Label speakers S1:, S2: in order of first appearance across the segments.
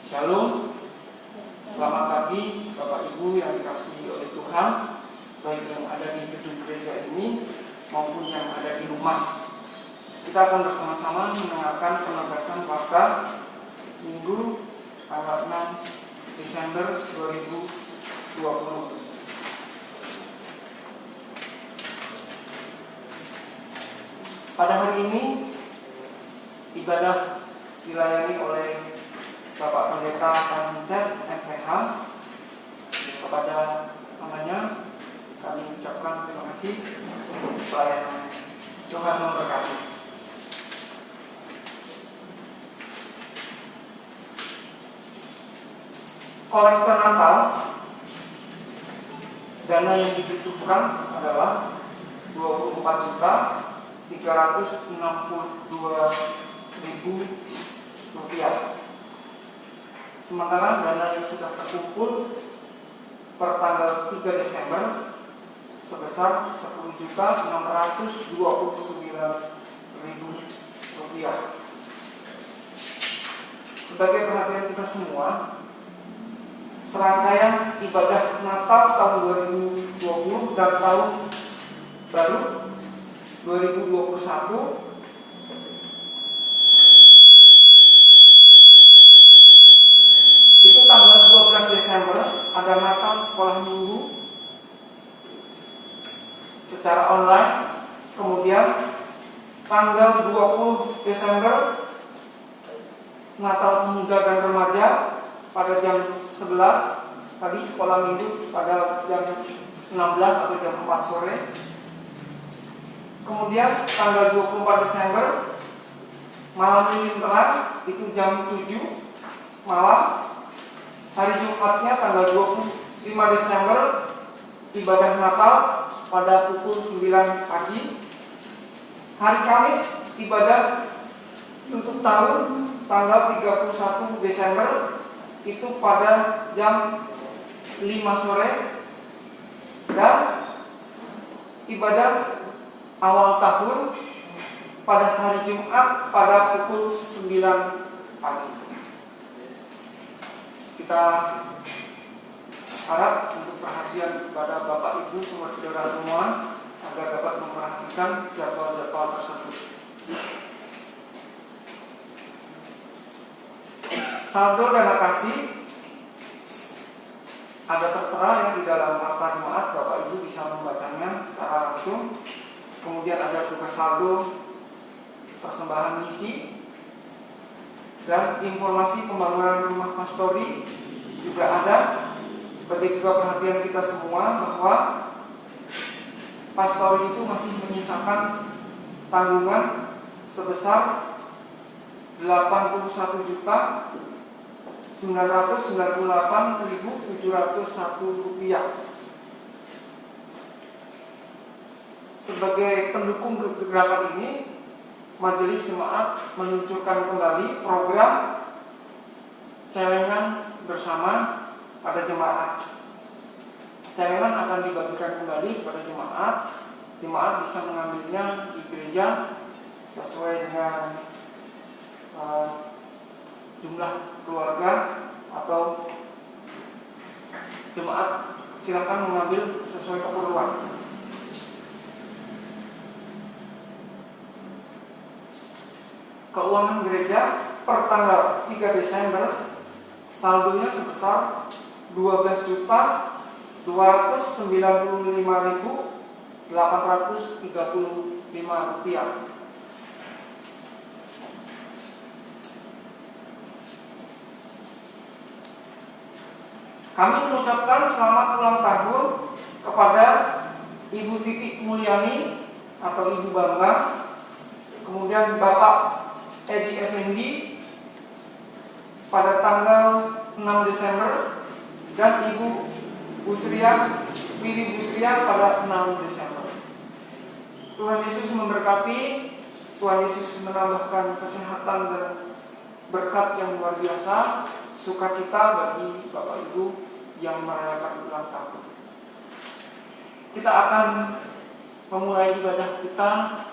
S1: Shalom, selamat pagi Bapak Ibu yang dikasihi oleh Tuhan, baik yang ada di gedung gereja ini maupun yang ada di rumah. Kita akan bersama-sama mendengarkan penegasan fakta Minggu tanggal 6 Desember 2020. Pada hari ini ibadah dilayani oleh Bapak Pendeta Panjincet MPH. Kepada namanya kami ucapkan terima kasih untuk pelayanan. Tuhan memberkati. Kolektor Natal, dana yang dibutuhkan adalah 24.362.000 rupiah. Sementara dana yang sudah terkumpul per tanggal 3 Desember sebesar 10.629.000 rupiah. Sebagai perhatian kita semua, serangkaian ibadah Natal tahun 2020 dan tahun baru 2021 itu tanggal 12 Desember ada Natal sekolah minggu secara online. Kemudian tanggal 20 Desember Natal pemuda dan remaja pada jam 11, tadi sekolah minggu pada jam 16 atau jam 4 sore. Kemudian tanggal 24 Desember malam lilin terang itu jam 7 malam. Hari Jumatnya tanggal 25 Desember ibadah Natal pada pukul 9 pagi. Hari Kamis ibadah tutup tahun tanggal 31 Desember itu pada jam 5 sore. Dan ibadah awal tahun pada hari Jumat pada pukul 9 pagi. Kita harap untuk perhatian kepada Bapak Ibu saudara semua agar dapat memperhatikan jadwal-jadwal tersebut. Saldo dana kasih ada tertera yang di dalam akta jemaat. Bapak Ibu bisa membacanya secara langsung. Kemudian ada juga saldo persembahan misi dan informasi pembangunan rumah pastori juga ada. Sebagai juga perhatian kita semua bahwa pastori itu masih menyisakan tanggungan sebesar 81.998.701 rupiah. Sebagai pendukung gerakan ini, Majelis Jemaat meluncurkan kembali program celengan bersama pada jemaat. Celengan akan dibagikan kembali kepada jemaat. Jemaat bisa mengambilnya di gereja sesuai dengan jumlah keluarga, atau jemaat silakan mengambil sesuai keperluan. Keuangan gereja per tanggal 3 Desember saldonya sebesar 12.295.835 rupiah. Kami mengucapkan selamat ulang tahun kepada Ibu Titik Mulyani atau Ibu Bambang, kemudian Bapak Edi Effendi pada tanggal 6 Desember dan Ibu Willy Busria pada 6 Desember. Tuhan Yesus memberkati. Tuhan Yesus menambahkan kesehatan dan berkat yang luar biasa, sukacita bagi Bapak Ibu yang merayakan ulang tahun. Kita akan memulai ibadah kita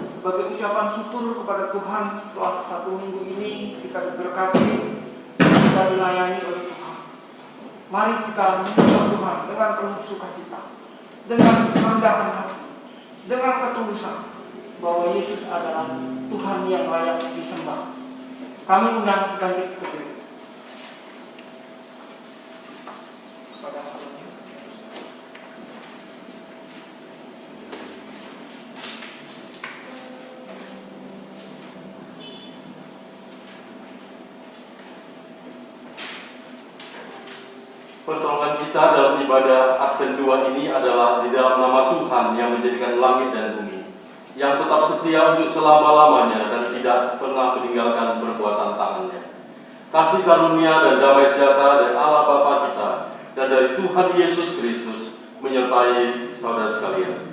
S1: sebagai ucapan syukur kepada Tuhan setelah 1 minggu ini kita diberkati kita dilayani oleh Tuhan. Mari kita menyembah Tuhan dengan penuh sukacita, dengan merendahkan hati, dengan ketulusan bahwa Yesus adalah Tuhan yang layak disembah. Kami undang bangkit ke gereja.
S2: Pertolongan kita dalam ibadah Advent 2 ini adalah di dalam nama Tuhan yang menjadikan langit dan bumi, yang tetap setia untuk selama-lamanya dan tidak pernah meninggalkan perbuatan tangannya. Kasih karunia dan damai sejahtera dari Allah Bapa kita dan dari Tuhan Yesus Kristus menyertai saudara sekalian.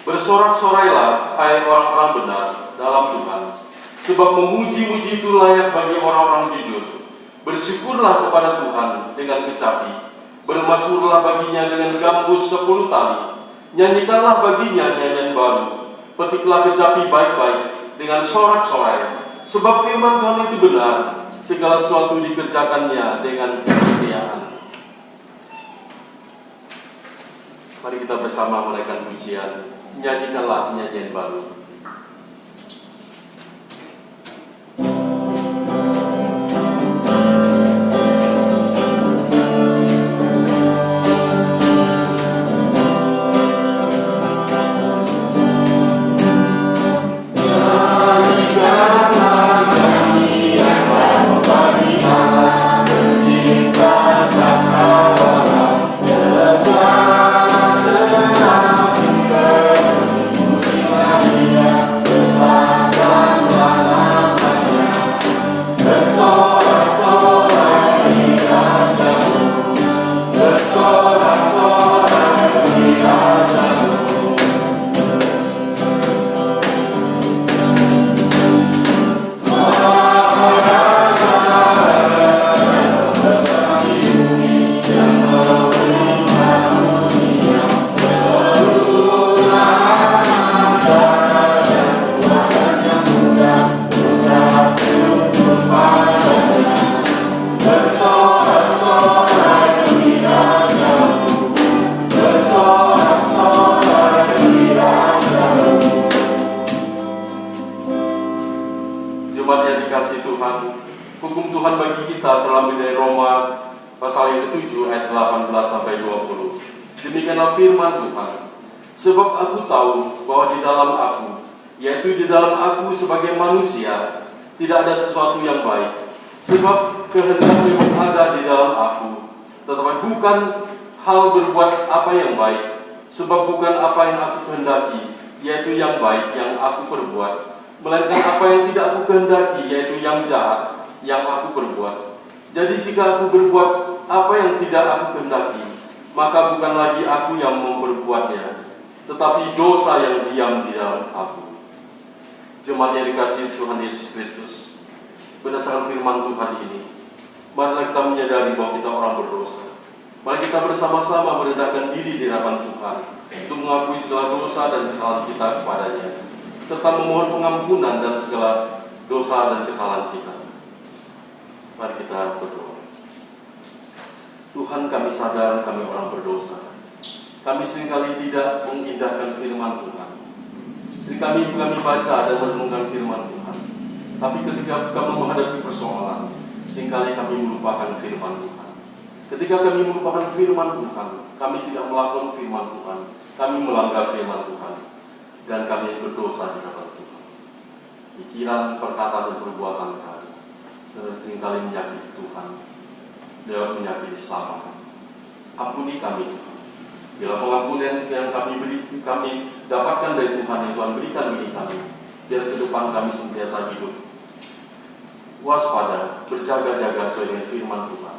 S2: Bersorak-sorailah, hai orang-orang benar dalam Tuhan, sebab memuji-muji itu layak bagi orang-orang jujur. Bersyukurlah kepada Tuhan dengan kecapi, bermazmurlah baginya dengan gambus 10 tali, nyanyikanlah baginya nyanyian baru, petiklah kecapi baik-baik dengan sorak-sorai, sebab firman Tuhan itu benar, segala sesuatu dikerjakannya dengan kesetiaan. Mari kita bersama menaikkan pujian, nyanyikanlah nyanyian baru. Demikianlah firman Tuhan. Sebab aku tahu bahwa di dalam aku, yaitu di dalam aku sebagai manusia, tidak ada sesuatu yang baik. Sebab kehendak memang ada di dalam aku, tetapi bukan hal berbuat apa yang baik. Sebab bukan apa yang aku kehendaki, yaitu yang baik yang aku perbuat, melainkan apa yang tidak aku kehendaki, yaitu yang jahat yang aku perbuat. Jadi jika aku berbuat apa yang tidak aku kehendaki, maka bukan lagi aku yang memperbuatnya, tetapi dosa yang diam di dalam aku. Jemaat yang dikasihi Tuhan Yesus Kristus, berdasarkan firman Tuhan ini, marilah kita menyadari bahwa kita orang berdosa. Mari kita bersama-sama merendahkan diri di hadapan Tuhan untuk mengakui segala dosa dan kesalahan kita kepadanya. serta memohon pengampunan dan segala dosa dan kesalahan kita. Mari kita berdoa. Tuhan, kami sadar kami orang berdosa. Kami seringkali tidak mengindahkan firman Tuhan. Seringkali kami baca dan merenungkan firman Tuhan. Tapi ketika kami menghadapi persoalan, seringkali kami melupakan firman Tuhan. Ketika kami melupakan firman Tuhan, kami tidak melakukan firman Tuhan. Kami melanggar firman Tuhan. Dan kami berdosa di hadapan Tuhan. Pikiran, perkataan, dan perbuatan kami seringkali menyakiti Tuhan. Dia menyakiti sesama. Ampuni kami, Tuhan. Bila pengampunan yang kami dapatkan dari Tuhan yang Tuhan berikan milik kami, biar ke depan kami senantiasa hidup waspada, berjaga-jaga sesuai dengan firman Tuhan,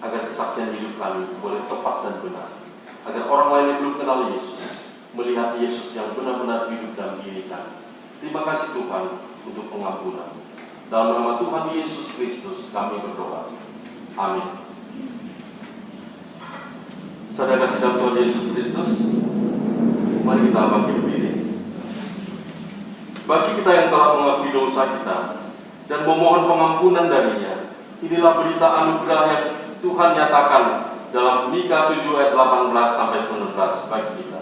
S2: agar kesaksian hidup kami boleh tepat dan benar, agar orang lain yang belum kenal Yesus melihat Yesus yang benar-benar hidup dalam diri kami. Terima kasih Tuhan untuk pengampunan. Dalam nama Tuhan Yesus Kristus kami berdoa. Amin. Saudara kasih dalam Tuhan Yesus Kristus, mari kita bangkit berdiri. Bagi kita yang telah mengakui dosa kita dan memohon pengampunan darinya, inilah berita anugerah yang Tuhan nyatakan dalam Mika 7 ayat 18-19 bagi kita.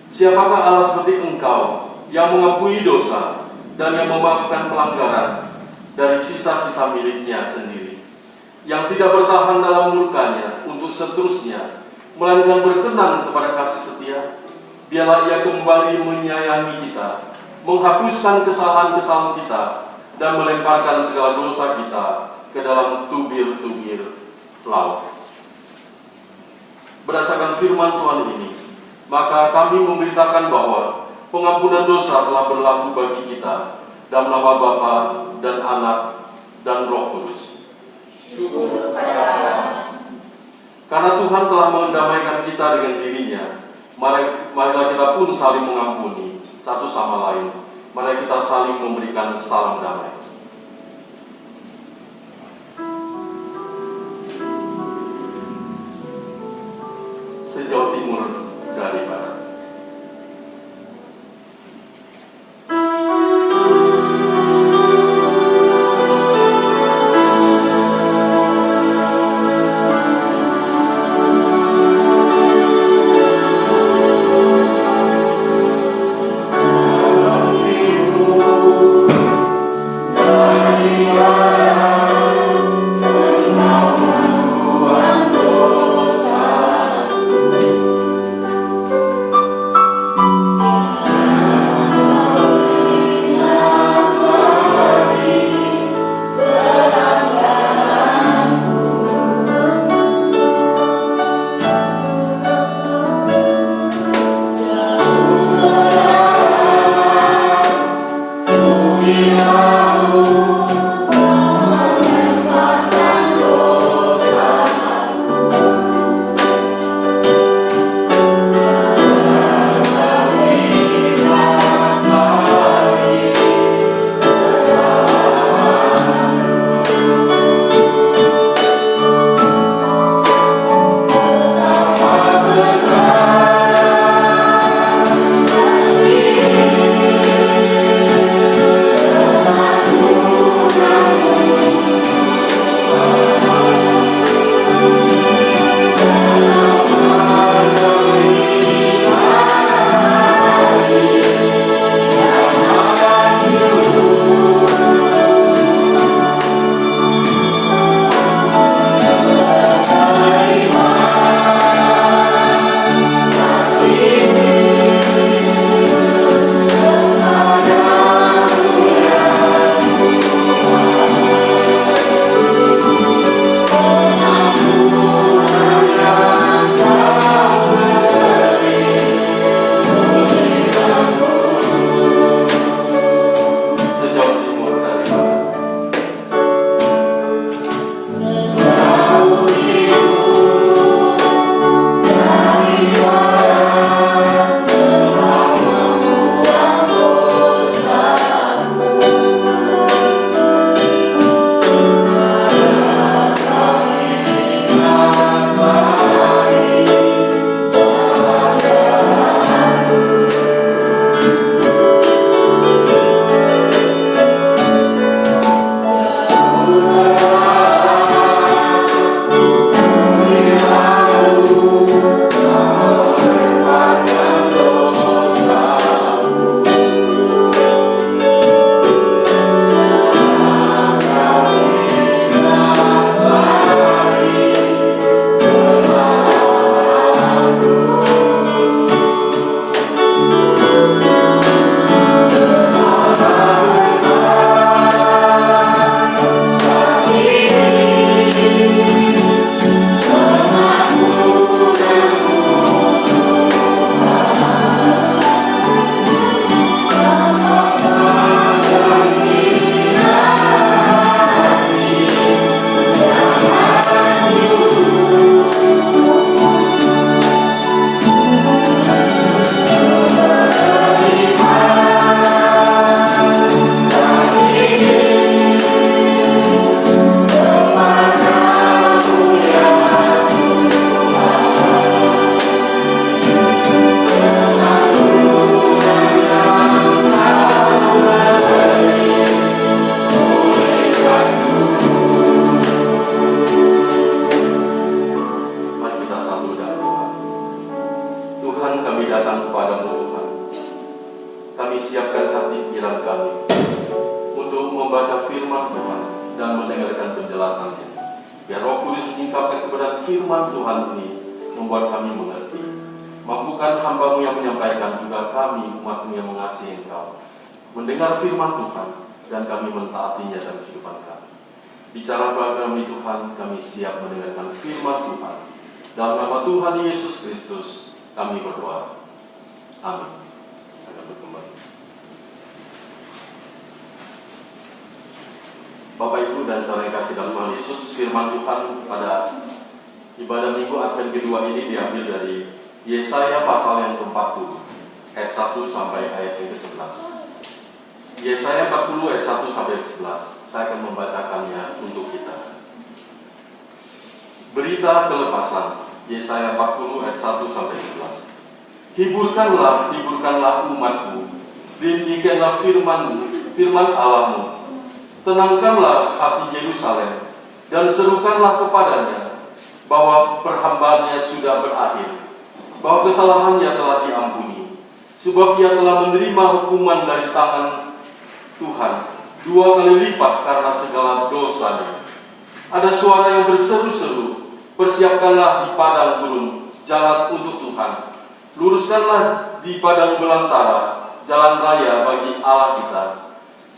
S2: Siapakah Allah seperti engkau yang mengampuni dosa dan yang memaafkan pelanggaran dari sisa-sisa miliknya sendiri, yang tidak bertahan dalam murkanya untuk seterusnya, melainkan berkenan kepada kasih setia? Biarlah ia kembali menyayangi kita, menghapuskan kesalahan-kesalahan kita, dan melemparkan segala dosa kita ke dalam tubir-tubir laut. Berdasarkan firman Tuhan ini, maka kami memberitakan bahwa pengampunan dosa telah berlaku bagi kita dalam nama Bapa dan Anak dan Roh Kudus.
S3: Syukur kepada Allah.
S2: Karena Tuhan telah mendamaikan kita dengan dirinya, marilah kita pun saling mengampuni satu sama lain. Mari kita saling memberikan salam damai. Sejauh timur dari barat. kami datang kepadamu Tuhan. Kami siapkan hati pikiran kami untuk membaca firman Tuhan dan mendengarkan penjelasannya. Biar Roh Kudus menyingkapkan kebenaran firman Tuhan ini membuat kami mengerti. Mampukan hamba-Mu yang menyampaikan, juga kami umat-Mu yang mengasihi Engkau, mendengar firman Tuhan dan kami mentaatinya dalam kehidupan kami. Bicara bagi kami Tuhan, kami siap mendengarkan firman Tuhan. Dalam nama Tuhan Yesus Kristus kami berdoa. Amin. Akan berkembang. Bapak Ibu dan saudara yang kasih dalam Tuhan Yesus, firman Tuhan pada ibadah Minggu Advent kedua ini diambil dari Yesaya pasal yang ke-40 ayat 1 sampai ayat yang ke-11. Yesaya 40 ayat 1 sampai 11. Saya akan membacakannya untuk kita. Berita kelepasan, Yesaya 40 ayat 1 sampai 11. Hiburkanlah, hiburkanlah umatku, rintikanlah firman Allahmu. Tenangkanlah hati Yerusalem dan serukanlah kepadanya bahwa perhambaannya sudah berakhir, bahwa kesalahannya telah diampuni, sebab ia telah menerima hukuman dari tangan Tuhan 2 kali lipat karena segala dosanya. Ada suara yang berseru-seru, persiapkanlah di padang gurun jalan untuk Tuhan, luruskanlah di padang belantara jalan raya bagi Allah kita.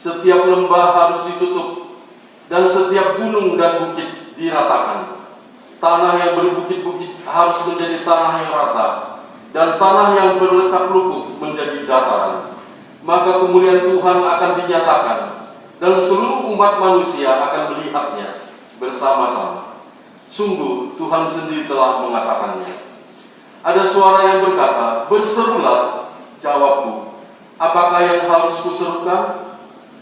S2: Setiap lembah harus ditutup dan setiap gunung dan bukit diratakan. Tanah yang berbukit-bukit harus menjadi tanah yang rata, dan tanah yang berlekak-lukuk menjadi dataran. Maka kemuliaan Tuhan akan dinyatakan, dan seluruh umat manusia akan melihatnya bersama-sama. Sungguh Tuhan sendiri telah mengatakannya. Ada suara yang berkata, berserulah, jawabku, apakah yang harus kuserukan?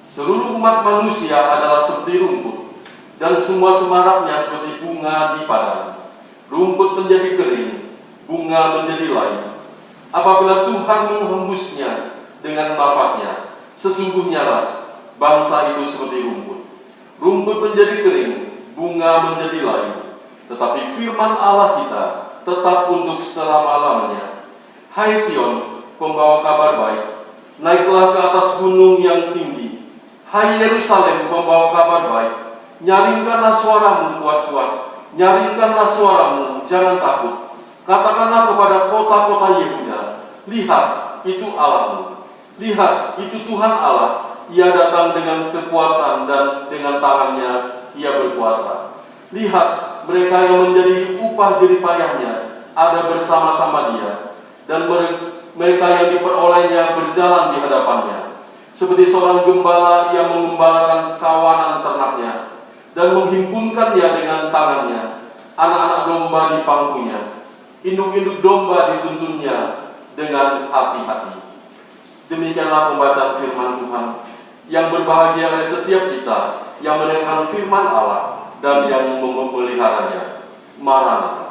S2: Seluruh umat manusia adalah seperti rumput, dan semua semaraknya seperti bunga di padang. Rumput menjadi kering, bunga menjadi layu. Apabila Tuhan menghembusnya dengan nafasnya, sesungguhnya lah bangsa itu seperti rumput. Rumput menjadi kering, bunga menjadi layu. Tetapi firman Allah kita tetap untuk selama-lamanya. Hai Sion, pembawa kabar baik, naiklah ke atas gunung yang tinggi. Hai Yerusalem, pembawa kabar baik, nyaringkanlah suaramu kuat-kuat, nyaringkanlah suaramu, jangan takut. Katakanlah kepada kota-kota Yehuda, lihat, itu Allahmu. Lihat, itu Tuhan Allah. Ia datang dengan kekuatan dan dengan tangannya ia berkuasa. Lihat, mereka yang menjadi upah jeripayahnya ada bersama-sama dia, dan mereka yang diperolehnya berjalan di hadapannya. Seperti seorang gembala yang mengembalakan kawanan ternaknya dan menghimpunkannya dengan tangannya. Anak-anak domba di pangkunya, induk-induk domba dituntunnya dengan hati-hati. Demikianlah pembacaan firman Tuhan. Yang berbahagia adalah setiap kita yang mendengarkan firman Allah dan yang memeliharanya. Maranatha.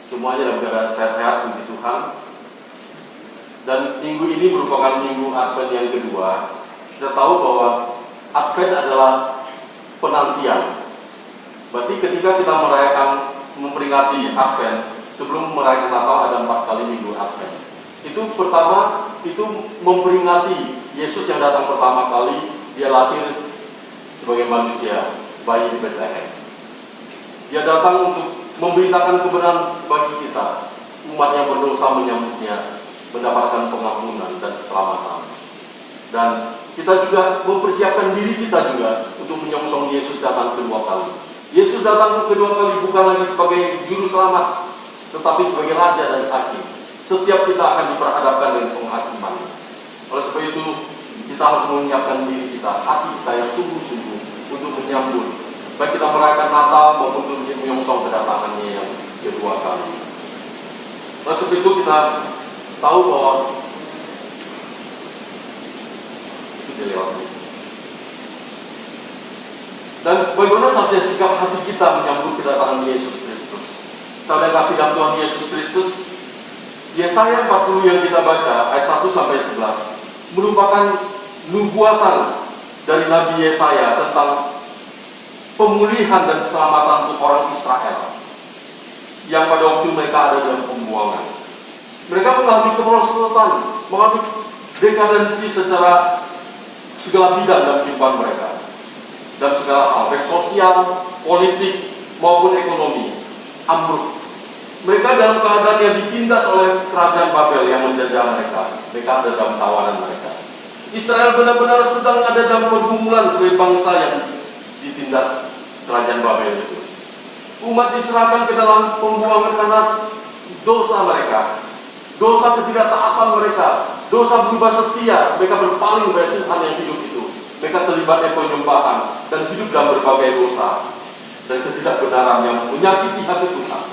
S2: Semuanya dalam keadaan sehat-sehat, puji Tuhan. Dan minggu ini merupakan minggu Advent yang kedua. Kita tahu bahwa Advent adalah penantian. Berarti ketika kita memperingati Advent, sebelum merayakan Natal ada 4 kali minggu Advent. Itu pertama, itu memperingati Yesus yang datang pertama kali, dia lahir sebagai manusia, bayi di Bethlehem. Dia datang untuk memberitakan kebenaran bagi kita, umat yang berdosa menyambutnya, mendapatkan pengampunan dan keselamatan. Dan kita juga mempersiapkan diri kita juga untuk menyongsong Yesus datang kedua kali. Yesus datang kedua kali bukan lagi sebagai juru selamat, tetapi sebagai Raja dan Hakim. Setiap kita akan diperhadapkan dengan penghakiman. Oleh sebab itu, kita harus menyiapkan diri kita, hati kita yang sungguh-sungguh untuk menyambut, baik kita merayakan Natal maupun untuk menyongsong kedatangannya yang kedua kali. Oleh sebab itu kita kita tahu bahwa itu dilewati. Dan bagaimana saatnya sikap hati kita menyambut kedatangan Yesus Kristus? Saudara kasih dalam Tuhan Yesus Kristus, Yesaya 40 yang kita baca ayat 1 sampai 11 merupakan nubuatan dari Nabi Yesaya tentang pemulihan dan keselamatan untuk orang Israel yang pada waktu mereka ada dalam pembuangan. Mereka mengalami kemerosotan, mengalami dekadensi secara segala bidang dalam kehidupan mereka, dalam segala hal, baik sosial, politik maupun ekonomi, ambruk. Mereka dalam keadaan yang ditindas oleh kerajaan Babel yang menjajah mereka. Mereka ada dalam tawanan mereka. Israel benar-benar sedang ada dalam pergumulan sebagai bangsa yang ditindas kerajaan Babel itu. Umat diserahkan ke dalam pembuangan karena dosa mereka, dosa ketidaktaatan mereka, dosa berubah setia. Mereka berpaling pada Tuhan yang hidup itu. Mereka terlibat penyembahan dan hidup dalam berbagai dosa dan ketidakbenaran yang menyakiti hati Tuhan.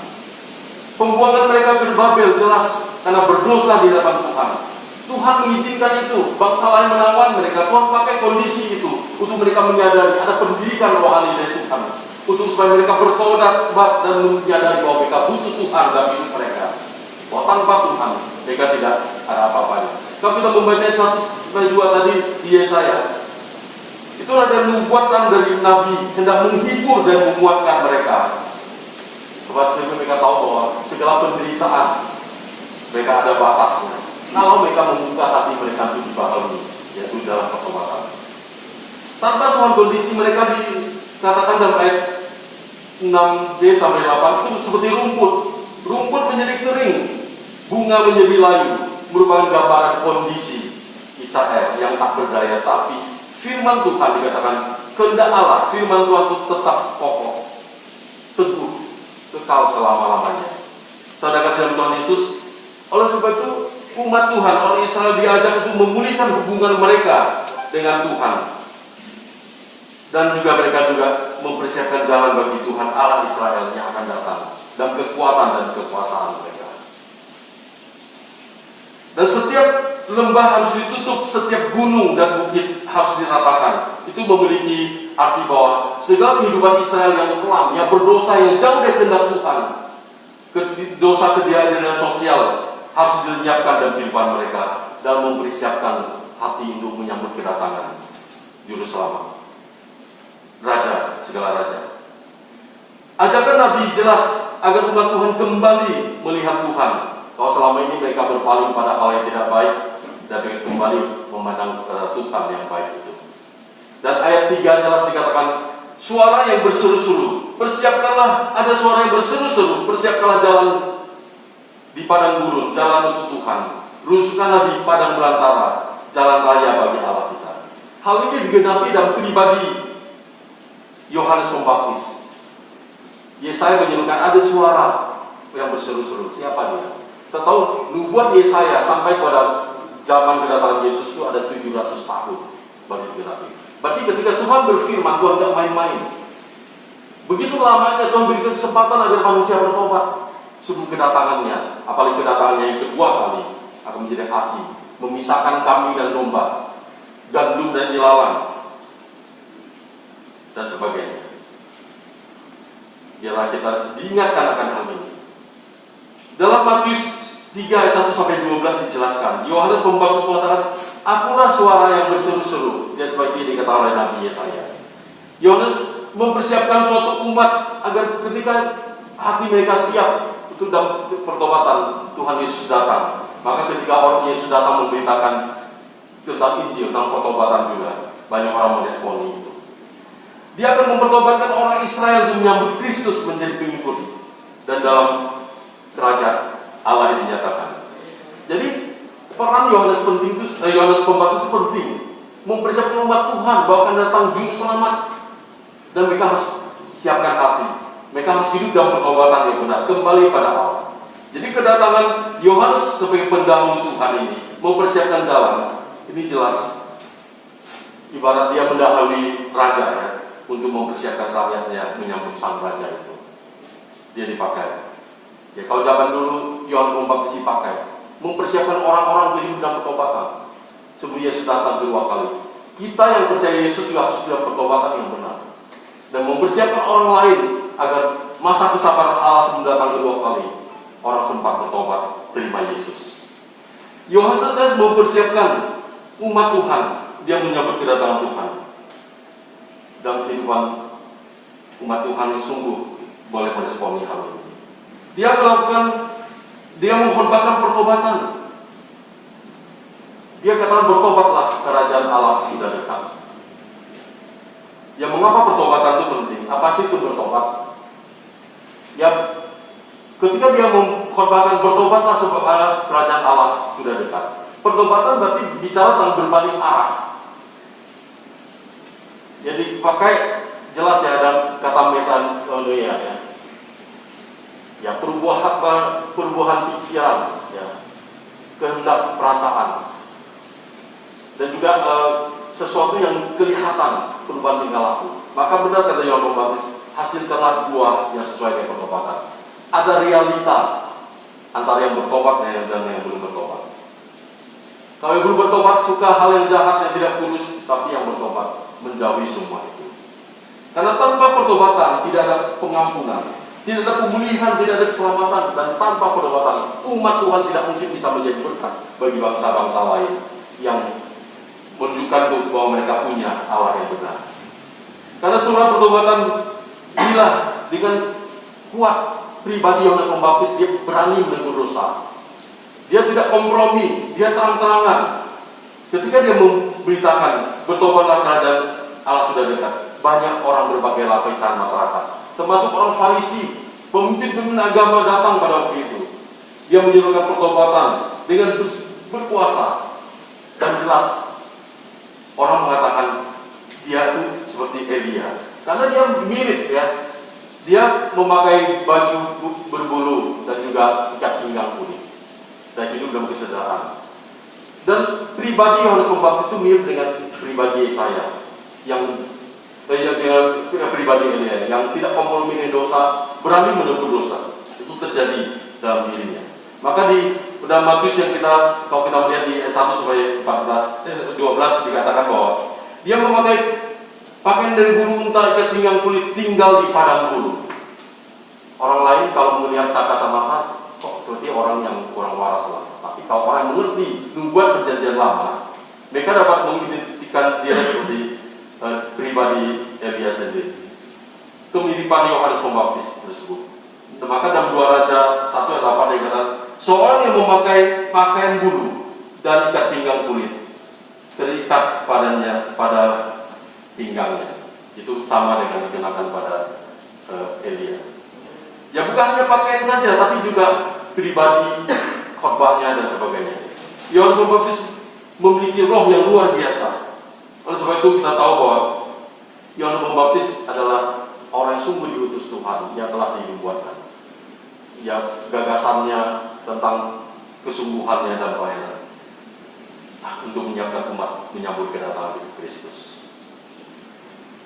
S2: Pembuangan mereka ke Babel jelas karena berdosa di hadapan Tuhan. Tuhan mengizinkan itu, bangsa lain menawan mereka. Tuhan pakai kondisi itu untuk mereka menyadari ada pendidikan rohani dari Tuhan, untuk supaya mereka bertobat dan menyadari bahwa mereka butuh Tuhan dalam hidup mereka. Bahwa tanpa Tuhan mereka tidak ada apa-apanya. Kalau kita membaca 1-2 tadi di Yesaya, itulah ada nubuatan dari Nabi hendak menghibur dan menguatkan mereka. Sebab mereka tahu bahwa segala penderitaan mereka ada batasnya. Kalau mereka membuka hati mereka untuk dipahami, yaitu dalam pertobatan. Tanpa Tuhan, kondisi mereka dikatakan dalam ayat 6b sampai 8 itu seperti rumput. Rumput menjadi kering, bunga menjadi layu, merupakan gambaran kondisi Israel yang tak berdaya. Tapi firman Tuhan dikatakan kehendak Allah, firman Tuhan itu tetap kokoh, teguh, kekal selama-lamanya. Saudara kasih dalam Tuhan Yesus, oleh sebab itu umat Tuhan, orang Israel diajak untuk memulihkan hubungan mereka dengan Tuhan, dan juga mereka mempersiapkan jalan bagi Tuhan Allah Israel yang akan datang dalam kekuatan dan kekuasaan mereka. Dan setiap lembah harus ditutup, setiap gunung dan bukit harus diratakan. Itu memiliki arti bahwa segala kehidupan Israel yang kelam, yang berdosa, yang jauh dari kehendak Tuhan, dosa ketiadaan sosial harus dilenyapkan dalam kehidupan mereka dan mempersiapkan hati untuk menyambut kedatangan Juru Selamat, Raja segala raja. Ajakan Nabi jelas agar umat Tuhan kembali melihat Tuhan, bahwa selama ini mereka berpaling pada hal yang tidak baik dan mereka kembali memandang Tuhan yang baik itu. Dan ayat 3 jelas dikatakan suara yang berseru-seru, persiapkanlah, ada suara yang berseru-seru, persiapkanlah jalan di padang gurun, jalan untuk Tuhan, rusuhkanlah di padang belantara, jalan raya bagi Allah kita. Hal ini digenapi dalam pribadi Yohanes Pembaptis. Yesaya menyebutkan ada suara yang berseru-seru. Siapa dia? Kita tahu nubuat Yesaya sampai pada zaman kedatangan Yesus itu ada 700 tahun bagi digenapi. Berarti ketika Tuhan berfirman, Tuhan tidak main-main. Begitu lamanya Tuhan berikan kesempatan agar manusia bertobat sebelum kedatangannya, apalagi kedatangannya yang kedua kali akan menjadi hati, memisahkan kambing dan domba, gandum dan ilalang, dan sebagainya. Biarlah kita diingatkan akan hal ini. Dalam Matius 3 ayat 1 sampai 12 dijelaskan, Yohanes Pembaptis mengatakan, akulah suara yang berseru-seru. Dia seperti ini dikatakan oleh Nabi Yesaya. Yohanes mempersiapkan suatu umat agar ketika hati mereka siap untuk dalam pertobatan Tuhan Yesus datang. Maka ketika orang Yesus datang memberitakan tentang Injil, tentang pertobatan juga, banyak orang meresponi itu. Dia akan mempertobatkan orang Israel untuk menyambut Kristus menjadi pengikut, dan dalam kerajaan Allah yang dinyatakan. Jadi peran Yohanes Pembaptis itu penting, mempersiapkan umat Tuhan bahwa akan datang Juru Selamat, dan mereka harus siapkan hati. Mereka harus hidup dalam pertobatan yang benar, kembali pada Allah. Jadi kedatangan Yohanes sebagai pendahulu Tuhan ini mempersiapkan jalan. Ini jelas ibarat dia mendahului raja ya, untuk mempersiapkan rakyatnya menyambut sang raja itu. Dia dipakai. Ya kalau zaman dulu Yohanes Pembaptis pakai, mempersiapkan orang-orang untuk hidup dalam pertobatan sebelum Yesus datang kedua kali. Kita yang percaya Yesus juga harus dalam pertobatan yang benar dan mempersiapkan orang lain agar masa kesabaran Allah sebelum datang kedua kali orang sempat bertobat terima Yesus. Yohanes mempersiapkan umat Tuhan, dia menyambut kedatangan Tuhan. Dalam kehidupan umat Tuhan sungguh boleh meresponi hal ini. Dia mengkhotbahkan pertobatan. Dia katakan bertobatlah, kerajaan Allah sudah dekat. Ya, mengapa pertobatan itu penting? Apa sih itu bertobat? Ya, ketika dia mengkhotbahkan bertobatlah sebab kerajaan Allah sudah dekat. Pertobatan berarti bicara tentang berbalik arah. Jadi pakai jelas ya dalam kata metanoia ya. Ya, perubahan pikiran, ya, kehendak perasaan, dan juga sesuatu yang kelihatan perubahan tingkah laku. Maka benar kata Yohanes Pembaptis, hasilkanlah buah yang sesuai dengan pertobatan. Ada realita antara yang bertobat dan yang belum bertobat. Kalau yang belum bertobat suka hal yang jahat yang tidak tulus, tapi yang bertobat menjauhi semua itu. Karena tanpa pertobatan tidak ada pengampunan, tidak ada pemulihan, tidak ada keselamatan, dan tanpa pertobatan umat Tuhan tidak mungkin bisa menjadi berkat bagi bangsa-bangsa lain yang menunjukkan bahwa mereka punya Allah yang benar. Karena surat pertobatan bila dengan kuat pribadi Yohanes Pembaptis, dia berani menegur dosa. Dia tidak kompromi, dia terang-terangan. Ketika dia memberitakan bertobatlah kerajaan Allah sudah dekat, banyak orang berbagai lapisan masyarakat, termasuk orang Farisi, pemimpin agama datang pada waktu itu. Dia menyerukan pertobatan dengan berpuasa, dan jelas orang mengatakan dia itu seperti Elia, karena dia mirip ya. Dia memakai baju berbulu dan juga ikat pinggang kuning dan hidup dalam kesadaran. Dan pribadi Yohanes Pembaptis itu mirip dengan pribadi saya yang pribadi Elia yang tidak kompromi dengan dosa, berani menegur dosa. Itu terjadi dalam dirinya. Maka di dalam Matius yang kalau kita melihat di 1 sampai 12 dikatakan bahwa dia memakai pakaian dari bulu unta, ikat pinggang kulit, tinggal di padang bulu. Orang lain kalau melihat sakas mata, kok seperti orang yang kurang waras lah. Tapi kalau orang yang mengerti membuat perjanjian lama, mereka dapat mengidentikan dia seperti pribadi Elia sendiri. Kemiripan Yohanes Pembaptis tersebut. Maka dalam 2 Raja 1 ayat 8 dikatakan, seorang yang memakai pakaian bulu dan ikat pinggang kulit terikat padanya pada pinggangnya. Itu sama dengan dikenakan pada Elia. Ya, bukan hanya pakaian saja, tapi juga pribadi, khotbahnya dan sebagainya. Yohanes Pembaptis memiliki roh yang luar biasa. Oleh sebab itu kita tahu bahwa Yohanes Pembaptis adalah orang yang sungguh diutus Tuhan yang telah dibuatkan. Ya, gagasannya tentang kesungguhannya dan pelayanan untuk menyiapkan umat menyambut kedatangan Kristus.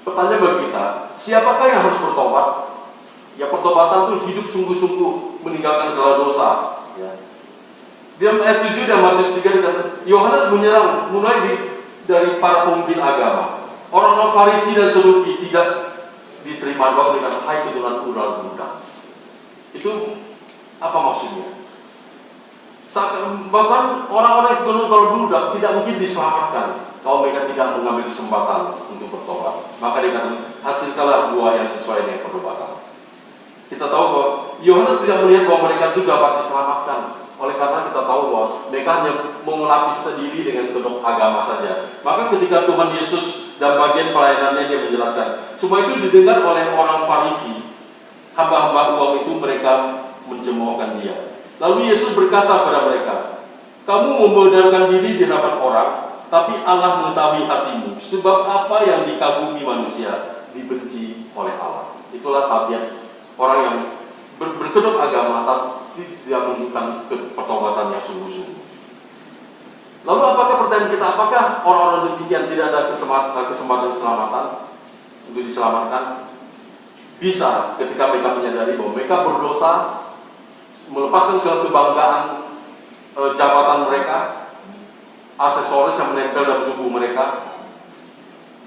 S2: Pertanyaan bagi kita, siapakah yang harus bertobat? Ya, pertobatan itu hidup sungguh-sungguh meninggalkan segala dosa. Ya. Di ayat 7 dan Matius 3 dikatakan, Yohanes menyerang mulai dari para pemimpin agama. Orang-orang Farisi dan Saduki tidak diterima doa dengan hai keturunan ular budak. Itu apa maksudnya? Bahkan orang-orang yang keturunan ular budak tidak mungkin diselamatkan kalau mereka tidak mengambil kesempatan untuk bertobat. Maka dikatakan hasilkanlah buah yang sesuai dengan pertobatan. Kita tahu bahwa Yohanes tidak melihat bahwa mereka itu dapat diselamatkan. Oleh karena kita tahu bahwa mereka hanya mengelapis sendiri dengan kedok agama saja. Maka ketika Tuhan Yesus dan bagian pelayanannya dia menjelaskan, semua itu didengar oleh orang Farisi. Hamba-hamba uang itu mereka mencemoohkan dia. Lalu Yesus berkata pada mereka, kamu membenarkan diri di hadapan orang, tapi Allah mengetahui hatimu. Sebab apa yang dikagumi manusia dibenci oleh Allah. Itulah tabiat orang yang berkedok agama tapi tidak menunjukkan pertobatan yang sungguh-sungguh. Lalu apakah pertanyaan kita, apakah orang-orang demikian tidak ada kesempatan keselamatan untuk diselamatkan? Bisa ketika mereka menyadari bahwa mereka berdosa melepaskan segala kebanggaan jabatan mereka, aksesoris yang menempel dalam tubuh mereka,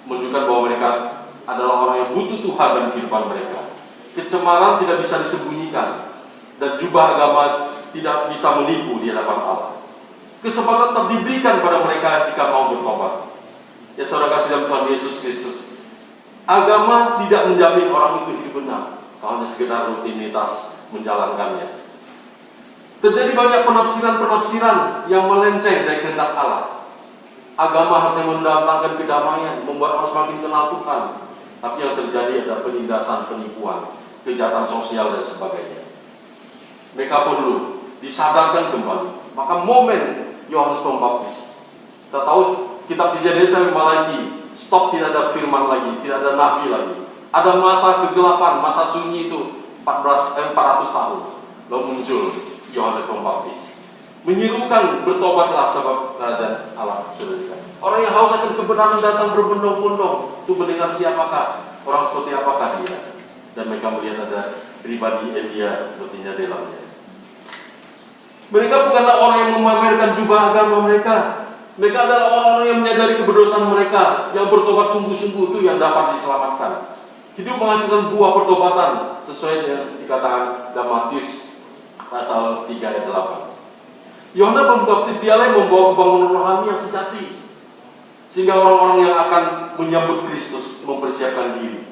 S2: menunjukkan bahwa mereka adalah orang yang butuh Tuhan dalam kehidupan mereka. Kecemaran tidak bisa disembunyikan, dan jubah agama tidak bisa menipu di hadapan Allah. Kesempatan tetap diberikan pada mereka jika mau bertobat. Ya saudara kasih dalam Tuhan Yesus Kristus, agama tidak menjamin orang itu hidup benar, kalau hanya sekedar rutinitas menjalankannya. Terjadi banyak penafsiran-penafsiran yang melenceng dari kehendak Allah. Agama harusnya mendatangkan kedamaian, membuat orang semakin kenal Tuhan, tapi yang terjadi adalah penindasan, penipuan, kejahatan sosial dan sebagainya. Mereka perlu disadarkan kembali. Maka momen Yohanes Pembaptis, kita tahu kitab Kejadian sampai Malaki, stop, tidak ada firman lagi, tidak ada nabi lagi. Ada masa kegelapan, masa sunyi itu 400 tahun. Lalu muncul Yohanes Pembaptis, menyerukan bertobatlah sebab kerajaan Allah sudah dekat. Orang yang haus akan kebenaran datang berbondong-bondong untuk mendengar siapakah, orang seperti apakah dia. Dan mereka melihat ada pribadi Elia sepertinya di dalamnya. Mereka bukanlah orang yang memamerkan jubah agama mereka. Mereka adalah orang-orang yang menyadari kedosaan mereka, yang bertobat sungguh-sungguh, itu yang dapat diselamatkan. Hidup menghasilkan buah pertobatan sesuai dengan dikatakan dalam Matius pasal 3 ayat 8. Yohanes Pembaptis dialah yang membawa kebangunan rohani yang sejati, sehingga orang-orang yang akan menyambut Kristus mempersiapkan diri.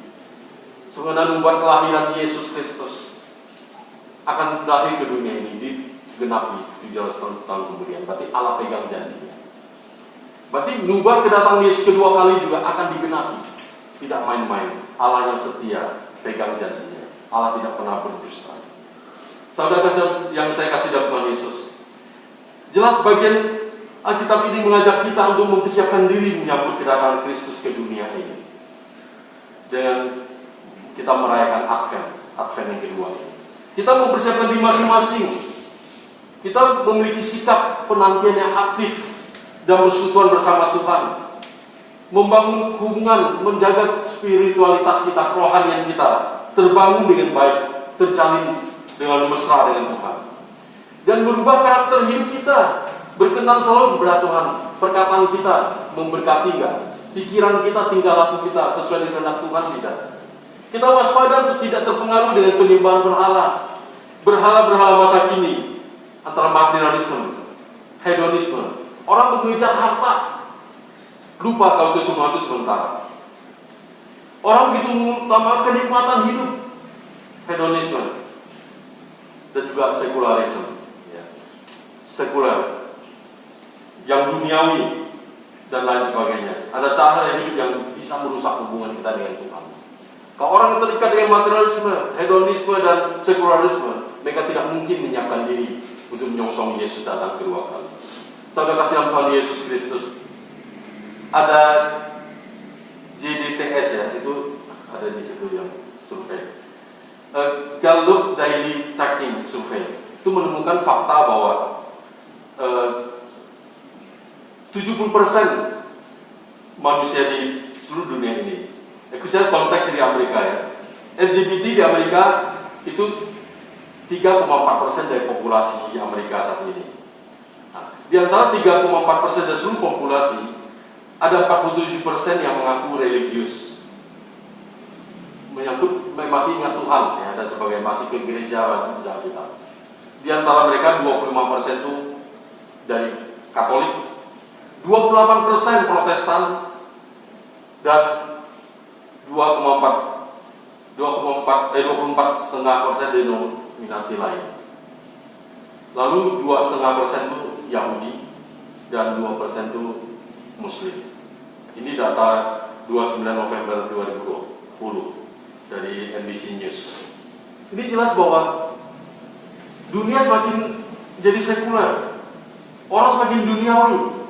S2: Sebenarnya membuat kelahiran Yesus Kristus akan lahir ke dunia ini digenapi 700 tahun kemudian. Berarti Allah pegang janjinya. Berarti nubuat kedatangan Yesus kedua kali juga akan digenapi. Tidak main-main. Allah yang setia, pegang janjinya. Allah tidak pernah berdusta. Saudara yang saya kasih dalam Tuhan Yesus, jelas bagian Alkitab ini mengajak kita untuk mempersiapkan diri menyambut kedatangan Kristus ke dunia ini. Dengan kita merayakan Advent yang kedua ini. Kita mempersiapkan diri masing-masing. Kita memiliki sikap penantian yang aktif dan bersekutuan bersama Tuhan, membangun hubungan, menjaga spiritualitas kita, kerohanian kita terbangun dengan baik, terjalin dengan mesra dengan Tuhan, dan merubah karakter hidup kita, berkenan selalu kepada Tuhan. Perkataan kita memberkati enggak? Pikiran kita, tingkah laku kita sesuai dengan kehendak Tuhan tidak? Kita waspada untuk tidak terpengaruh dengan penyembahan berhala masa kini, antara materialisme, hedonisme. Orang mengejar harta, lupa kalau itu semua itu sementara. Orang begitu mengutamakan kenikmatan hidup, hedonisme, dan juga sekularisme, sekuler, yang duniawi dan lain sebagainya. Ada cara hidup yang bisa merusak hubungan kita dengan Tuhan. Kalau orang yang terikat dengan materialisme, hedonisme, dan sekularisme, mereka tidak mungkin menyiapkan diri untuk menyongsong Yesus datang kedua kali. Saudara kasih dalam Tuhan Yesus Kristus, ada JDTS ya, itu ada di situ yang survei. Gallup Daily Tracking Survey itu menemukan fakta bahwa 70% manusia di seluruh dunia ini, khususnya konteks di Amerika ya, LGBT di Amerika itu 3,4% dari populasi Amerika saat ini. Nah, di antara 3,4% dari seluruh populasi, ada 47% yang mengaku religius, masih ingat Tuhan ya, dan sebagainya, masih ke gereja, masih berjalan kita. Di antara mereka 25% itu dari Katolik, 28% Protestan, dan 24,5% denominasi lain. Lalu 2,5% itu Yahudi dan 2% itu Muslim. Ini data 29 November 2020 dari NBC News. Ini jelas bahwa dunia semakin jadi sekuler, orang semakin duniawi,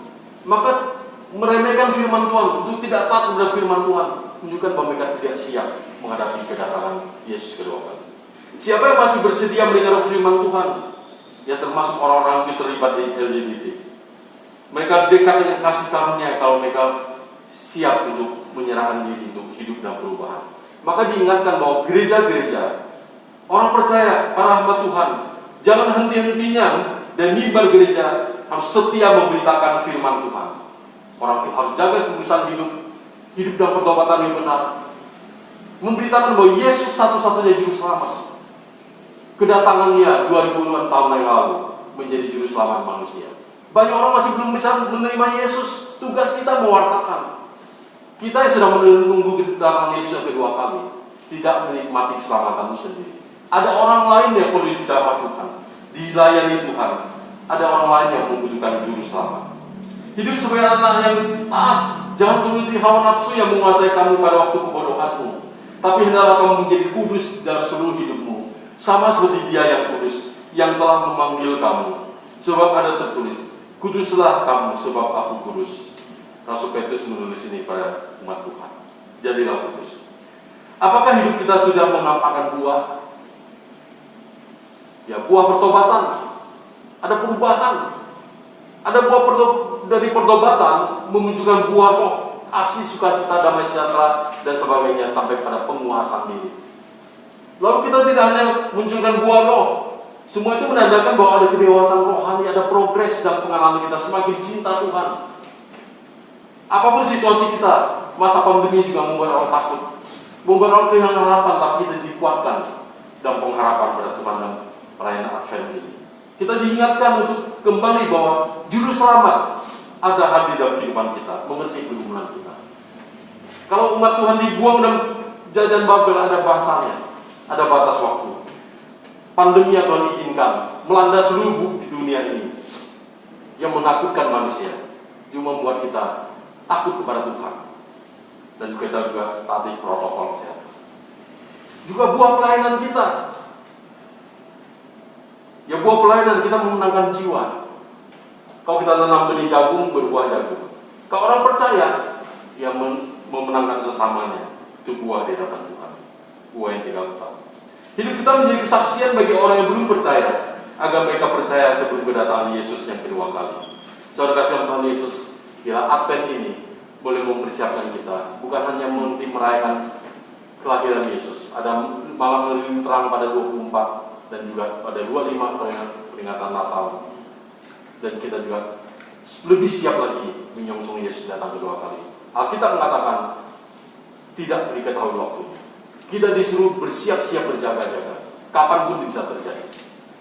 S2: maka meremehkan firman Tuhan, untuk tidak taat kepada firman Tuhan, menunjukkan bahwa mereka tidak siap menghadapi kedatangan Yesus kedua kali. Siapa yang masih bersedia mendengar firman Tuhan, ya termasuk orang-orang yang terlibat di LGBT, mereka dekat dengan kasih karunia kalau mereka siap untuk menyerahkan diri untuk hidup dan perubahan. Maka diingatkan bahwa gereja-gereja, orang percaya, para hamba Tuhan, Jangan henti-hentinya dan mimbar gereja harus setia memberitakan firman Tuhan. Orang itu harus jaga kudusan hidup dalam pertobatan yang benar. Memberitakan bahwa Yesus satu-satunya juru selamat. Kedatangannya 2000-an tahun yang lalu menjadi juru selamat manusia. Banyak orang masih belum bisa menerima Yesus. Tugas kita mewartakan. Kita yang sedang menunggu kedatangan Yesus yang kedua kali tidak menikmati keselamatan itu sendiri. Ada orang lain yang perlu dijamah Tuhan, dilayani Tuhan. Ada orang lain yang membutuhkan juru selamat. Hidup sebagai anak yang taat. Jangan turuti hawa nafsu yang menguasai kamu pada waktu kebodohanmu. Tapi hendaklah kamu menjadi kudus dalam seluruh hidupmu, sama seperti Dia yang kudus, yang telah memanggil kamu. Sebab ada tertulis, kuduslah kamu sebab aku kudus. Rasul Petrus menulis ini pada umat Tuhan. Jadilah kudus. Apakah hidup kita sudah menampakkan buah? Ya, buah pertobatan. Ada perubahan. Ada buah dari pertobatan memunculkan buah roh, kasih, sukacita, damai sejahtera, dan sebagainya sampai pada penguasaan diri. Lalu kita tidak hanya munculkan buah roh, semua itu menandakan bahwa ada kedewasaan rohani, ada progres dalam pengalaman kita, semakin cinta Tuhan. Apapun situasi kita, masa pandemi juga membuat orang takut, membuat orang kehilangan harapan, tapi kita dikuatkan dalam pengharapan pada Tuhan dan perayaan Advent ini. Kita diingatkan untuk kembali bahwa juru selamat ada hadir dalam kehidupan kita, mengerti pergumulan kita. Kalau umat Tuhan dibuang dalam jajan Babel, ada bahasanya, ada batas waktu. Pandemi yang Tuhan izinkan melanda seluruh dunia ini, yang menakutkan manusia, cuma membuat kita takut kepada Tuhan, dan kita juga taati protokol kesehatan. Juga buah pelayanan kita. Ya, buah pelayanan kita memenangkan jiwa. Kalau kita tanam benih jagung, berbuah jagung. Kalau orang percaya, ya memenangkan sesamanya, itu buah di hadapan Tuhan. Buah yang tidak letak. Hidup kita menjadi kesaksian bagi orang yang belum percaya, agar mereka percaya sebelum kedatangan Yesus yang kedua kali. Saudara kasih Tuhan Yesus, bila Advent ini boleh mempersiapkan kita, bukan hanya merayakan kelahiran Yesus. Ada malam yang terang pada 24 dan juga pada 25 peringatan Natal. Dan kita juga lebih siap lagi menyongsong Yesus datang kedua kali. Alkitab mengatakan tidak diketahui waktunya. Kita disuruh bersiap-siap berjaga-jaga. Kapanpun bisa terjadi.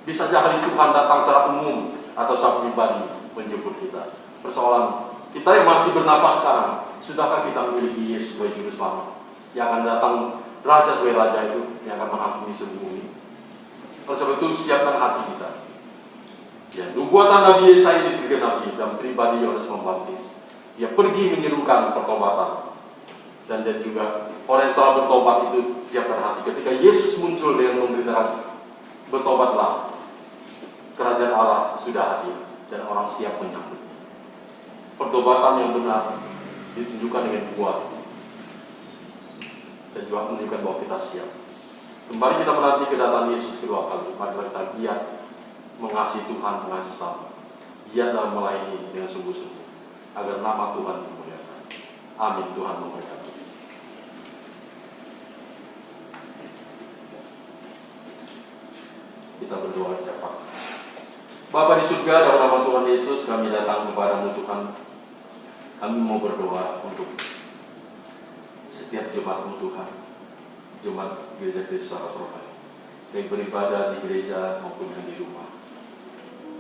S2: Bisa saja hari Tuhan datang secara umum atau secara pribadi menjemput kita. Persoalan kita yang masih bernafas sekarang, sudahkah kita memiliki Yesus sebagai juru selamat yang akan datang Raja sebagai Raja itu yang akan menghakimi seluruh bumi? Oleh sebab itu siapkan hati kita. Ya, nubuatan Nabi Yesaya digenapi dalam pribadi Yohanes Pembaptis. Dia pergi menyerukan pertobatan. Dan juga orang yang telah bertobat itu siapkan hati. Ketika Yesus muncul dengan memberitakan, bertobatlah, kerajaan Allah sudah hadir dan orang siap menyambutnya. Pertobatan yang benar ditunjukkan dengan buah dan juga menunjukkan bahwa kita siap. Sembari kita menanti kedatangan Yesus kedua kali, mari kita giat mengasihi Tuhan, mengasihi sesama, giat dalam melayani dengan sungguh-sungguh, agar nama Tuhan dimuliakan. Amin. Tuhan memberkati. Kita berdoa cepat. Bapa di surga, dalam nama Tuhan Yesus, kami datang kepadamu Tuhan. Kami mau berdoa untuk setiap jemaat-Mu Tuhan, jemaat gereja Kristus secara rohani, baik beribadah di gereja maupun yang di rumah.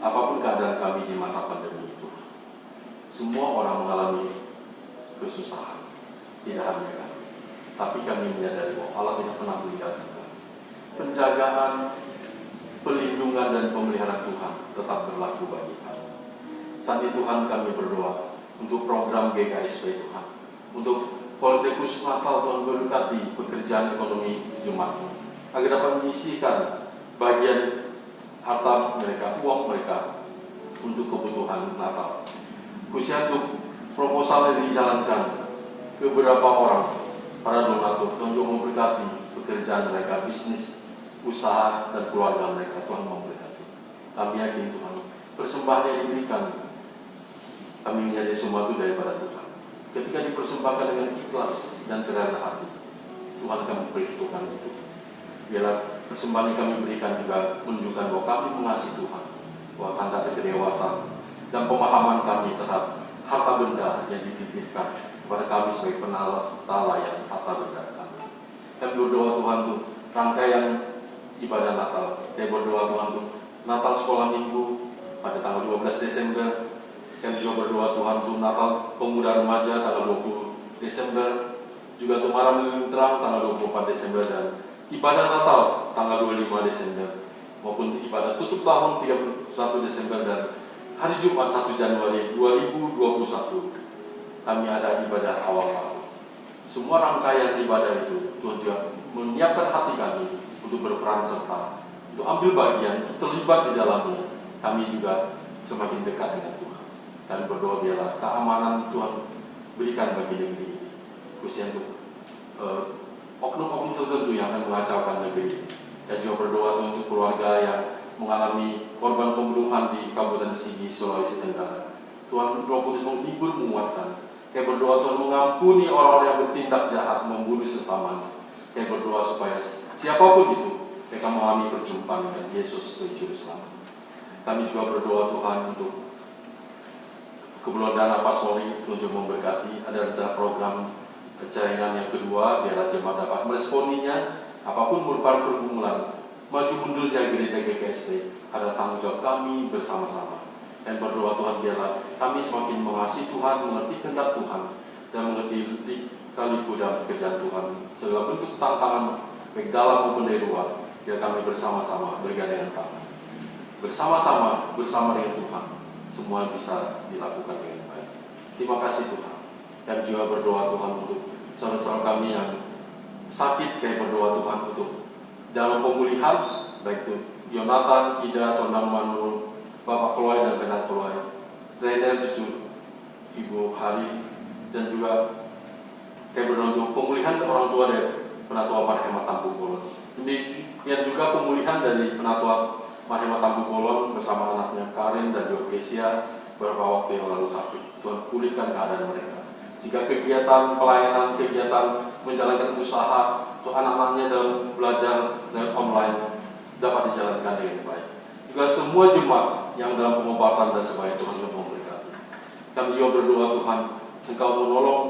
S2: Apapun keadaan kami di masa pandemi itu, semua orang mengalami kesusahan, tidak hanya kami, tapi kami menyadari bahwa Allah tidak pernah meninggalkan kami. Penjagaan, pelindungan dan pemeliharaan Tuhan tetap berlaku bagi kami. Saat itu Tuhan, kami berdoa untuk program GKSP Tuhan, untuk Poltekkes Natal Tuhan berkati pekerjaan ekonomi jemaat-Mu, agar dapat menyisihkan bagian harta mereka, uang mereka untuk kebutuhan Natal. Khususnya untuk proposal yang dijalankan ke beberapa orang para donatur, Tuhan juga memberkati pekerjaan mereka, bisnis, usaha dan keluarga mereka. Tuhan memberkati. Kami yakin Tuhan, persembahan yang diberikan, kami menyadari semua itu daripada Tuhan. Ketika dipersembahkan dengan ikhlas dan kerendahan hati, Tuhan akan memperhitungkan itu. Biarlah persembahan yang kami berikan juga menunjukkan bahwa kami mengasihi Tuhan, bahwa tanda kedewasaan dan pemahaman kami terhadap harta benda yang dititipkan kepada kami sebagai penelayan harta benda kami. Kami berdoa Tuhan untuk rangkaian ibadah Natal. Kami berdoa Tuhan untuk Natal sekolah minggu pada tanggal 12 Desember. Kami juga berdoa Tuhan untuk Natal pemuda remaja tanggal 20 Desember. Juga untuk malam lilin terang tanggal 24 Desember dan ibadah Natal tanggal 25 Desember. Maupun ibadah tutup tahun 31 Desember dan hari Jumat 1 Januari 2021. Kami ada ibadah awal tahun. Semua rangkaian ibadah itu Tuhan juga menyiapkan hati kami untuk berperan serta, untuk ambil bagian, untuk terlibat di dalamnya. Kami juga semakin dekat dengan Tuhan. Kami berdoa biarlah keamanan Tuhan berikan bagi negeri ini, khususnya untuk oknum-oknum tertentu yang akan mengacaukan negeri. Dan juga berdoa untuk keluarga yang mengalami korban pembunuhan di Kabupaten Sigi, Sulawesi Tenggara. Tuhan Roh Kudus menghibur, menguatkan. Kayak berdoa Tuhan mengampuni orang-orang yang bertindak jahat, membunuh sesamanya. Kayak berdoa supaya siapapun itu mereka mengalami perjumpaan dengan Yesus sebagai Juru Selamat. Kami juga berdoa Tuhan untuk Kepulauan Dana Pasmoli untuk memberkati. Ada rencana program jaringan yang kedua, biar jemaat dapat meresponinya. Apapun merupakan pergumulan, maju mundurnya gereja GKSP, ada tanggung jawab kami bersama-sama. Dan berdoa Tuhan biarlah kami semakin mengasihi Tuhan, mengerti kehendak Tuhan, dan mengerti lika-liku dalam pekerjaan Tuhan. Segala bentuk tantangan, baik dalam maupun dari luar, biar kami bersama-sama bergandengan tangan. Bersama-sama, bersama dengan Tuhan, semua bisa dilakukan dengan baik. Terima kasih Tuhan. Dan juga berdoa Tuhan untuk saudara-saudara kami yang sakit, kayak berdoa Tuhan untuk dalam pemulihan, baik itu Yonatan, Ida, Sondang Manurung, Bapak Kloy dan Benar Kloy, Reder, cucu Ibu Hari, dan juga kayak berdoa untuk pemulihan orang tua dari Penatua Marhema Tampu Bolon. Demikian juga pemulihan dari Penatua Marhema Tampu Bolon bersama anaknya Karin dan juga Kesia beberapa waktu yang lalu sakit. Tuhan pulihkan keadaan mereka. Jika kegiatan pelayanan, kegiatan menjalankan usaha untuk anak-anaknya dalam belajar dan online dapat dijalankan dengan baik. Juga semua jemaat yang dalam pengobatan dan sebagainya, Tuhan juga memberkati. Kami juga berdoa Tuhan, Engkau menolong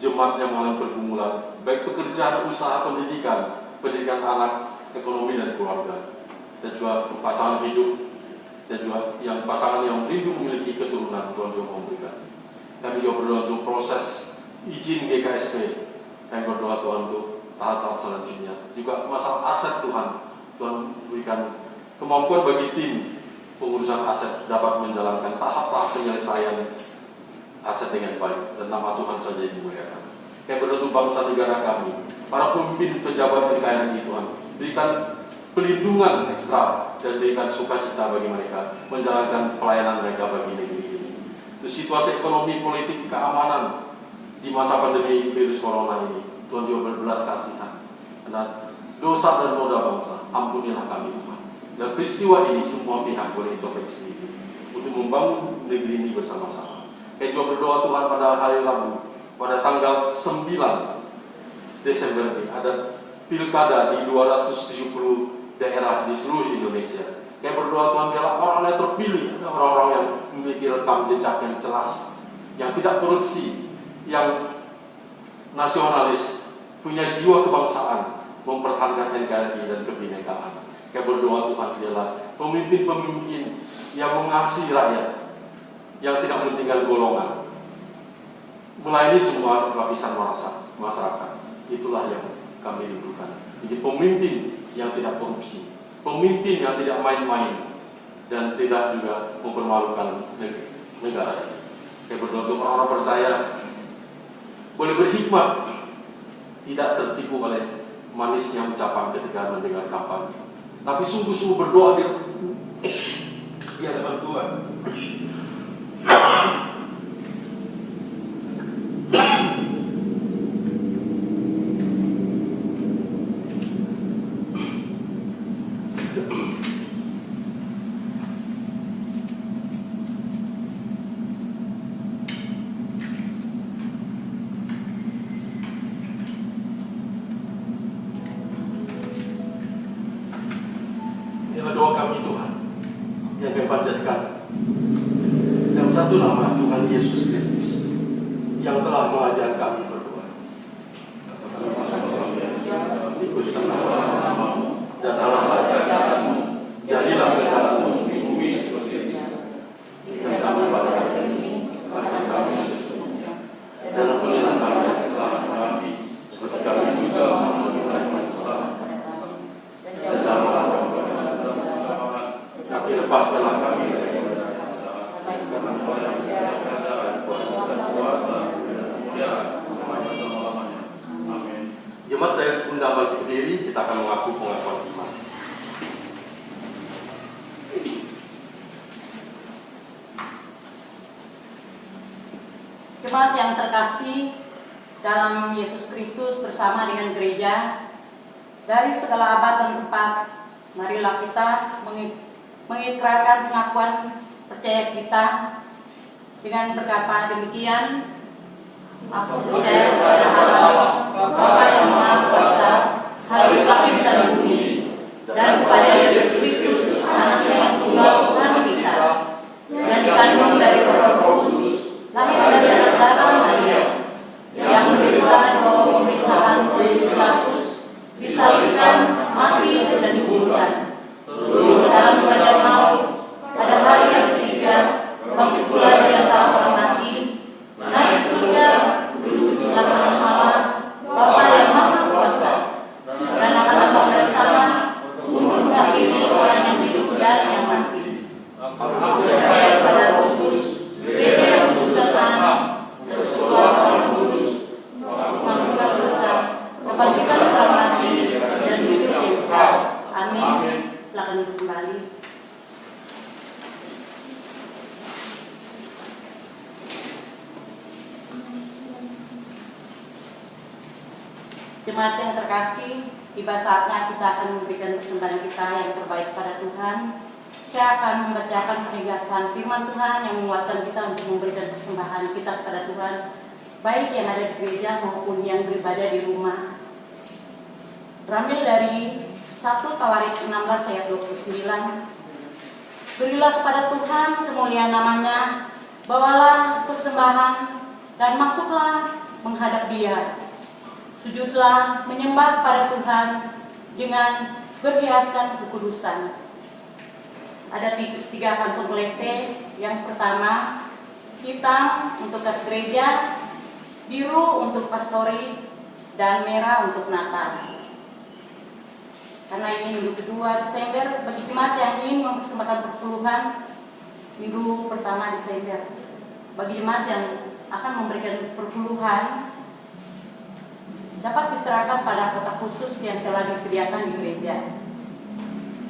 S2: jemaat yang mengalami pergumulan, baik pekerjaan, usaha, pendidikan anak, ekonomi dan keluarga, dan juga pasangan hidup, dan juga yang pasangan yang rindu memiliki keturunan, Tuhan juga memberkati. Kami juga berdoa untuk proses izin GKSP. Kami berdoa Tuhan untuk tahap-tahap selanjutnya. Juga masalah aset Tuhan berikan kemampuan bagi tim pengurusan aset dapat menjalankan tahap-tahap penyelesaian aset dengan baik. Dan nama Tuhan saja dimuliakan. Kami berdoa untuk bangsa negara kami, para pemimpin pejabat NKRI Tuhan, berikan pelindungan ekstra dan berikan sukacita bagi mereka menjalankan pelayanan mereka bagi negeri ini. Situasi ekonomi, politik, keamanan di masa pandemi virus corona ini, Tuhan juga berbelas kasihan karena dosa dan noda bangsa. Ampunilah kami Tuhan. Dan peristiwa ini semua pihak boleh introspeksi diri untuk membangun negeri ini bersama-sama. Saya juga berdoa Tuhan pada hari Rabu, pada tanggal 9 Desember ini ada pilkada di 270 daerah di seluruh Indonesia. Saya berdoa Tuhan biarlah orang yang terpilih, orang-orang yang memiliki rekam jejak yang jelas, yang tidak korupsi, yang nasionalis, punya jiwa kebangsaan, mempertahankan NKRI dan kebinekaan. Saya berdoa Tuhan biarlah pemimpin-pemimpin yang mengasihi rakyat, yang tidak mementingkan golongan, melayani semua lapisan masyarakat. Itulah yang kami rindukan. Jadi pemimpin yang tidak korupsi, pemimpin yang tidak main-main, dan tidak juga mempermalukan negara ini. Saya berdoa untuk orang-orang percaya boleh berhikmat, tidak tertipu oleh manisnya ucapan ketika mendengar kampanye, tapi sungguh-sungguh berdoa di hadapan Tuhan. dan satu nama Tuhan Yesus Kristus yang telah mengajar kami berdoa. Dikuduskanlah namamu, datanglah kerajaanmu, jadilah kehendakmu di bumi seperti di surga. Berikan kami pada hari ini makanan kami sesungguhnya, dan ampunilah kami kesalahan kami, seperti kami juga mengampuni orang yang salah. Dan janganlah kami pada kelemahan, tapi lepaskanlah kami dari karena Engkau yang punya keadaan, kuasa dan kuasa dan kemuliaan sampai selama-lamanya. Amin. Jemaat saya undang bagi berdiri, kita akan mengaku pengakuan iman.
S3: Jemaat yang terkasih dalam Yesus Kristus bersama dengan gereja, dari segala abad dan tempat, marilah kita mengikrarkan pengakuan percaya kita dengan berkata demikian: aku percaya kepada Allah, Bapa yang Maha Kuasa, Hari langit dan bumi, dan kepada Yesus Kristus, Anaknya yang tunggal Tuhan kita, yang dikandung dari Roh Kudus, lahir dari anak darah Maria, yang menderita di bawah pemerintahan Pontius Pilatus, disalibkan, mati dan dikuburkan, turun ke dalam kerajaan maut, pada hari yang ketiga bangkit pula dari antara orang mati, naik ke surga, duduk di sebelah kanan Allah, Bapa yang Maha Kuasa, dan akan datang dari sana untuk menghakimi orang yang hidup dan yang mati. Aku percaya kepada Roh Kudus, gereja yang kudus dan taat, persekutuan orang kudus, pengampunan dosa, kebangkitan orang mati, dan hidup yang kekal. Amin. Silakan duduk kembali. Jemaat yang terkasih, tiba saatnya kita akan memberikan persembahan kita yang terbaik pada Tuhan. Saya akan membacakan penegasan firman Tuhan yang menguatkan kita untuk memberikan persembahan kita kepada Tuhan, baik yang ada di gereja maupun yang beribadah di rumah. Terambil dari 1 Tawarik 16 ayat 29. Berilah kepada Tuhan kemuliaan namanya, bawalah persembahan dan masuklah menghadap Dia. Sujudlah menyembah pada Tuhan dengan berhiaskan kekudusan. Ada 3 kantung kolekte. Yang pertama, hitam untuk kas gereja, biru untuk pastori, dan merah untuk Natal. Karena ini minggu kedua Desember, bagi jemaat yang ingin mempersembahkan perpuluhan minggu pertama Desember, bagi jemaat yang akan memberikan perpuluhan, dapat diserahkan pada kotak khusus yang telah disediakan di gereja.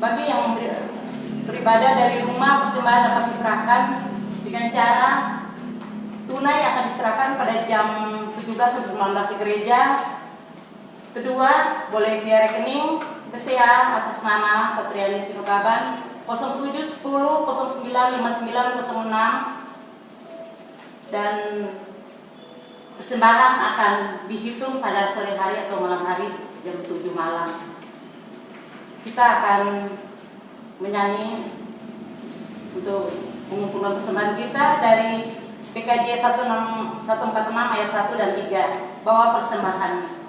S3: Bagi yang beribadah dari rumah, persembahan dapat diserahkan dengan cara tunai akan diserahkan pada jam 17-19 di gereja. Kedua, boleh via rekening BCA atas nama Satriani Sinukaban 0710 09 5906, dan persembahan akan dihitung pada sore hari atau malam hari jam 7 malam. Kita akan menyanyi untuk mengumpulkan persembahan kita dari PKJ 146 ayat 1 dan 3. Bawa persembahan.